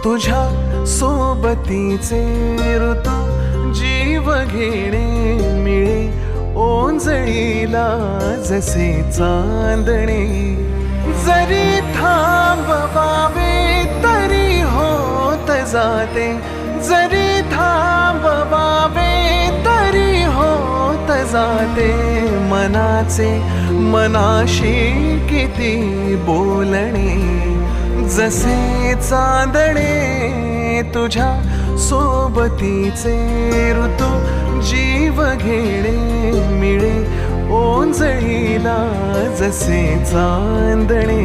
तुझ्या सोबतीचे ऋतू जीव घेणे मिळे ओंजळीला जसे चांदणे. जरी थांबवावे तरी होत जाते, जरी थांबवावे तरी होत जाते. मनाचे मनाशी किती बोलणे, जसे चांदणे तुझ्या सोबतीचे ऋतू जीव घेणे मिळे ओंजळीला जसे चांदणे.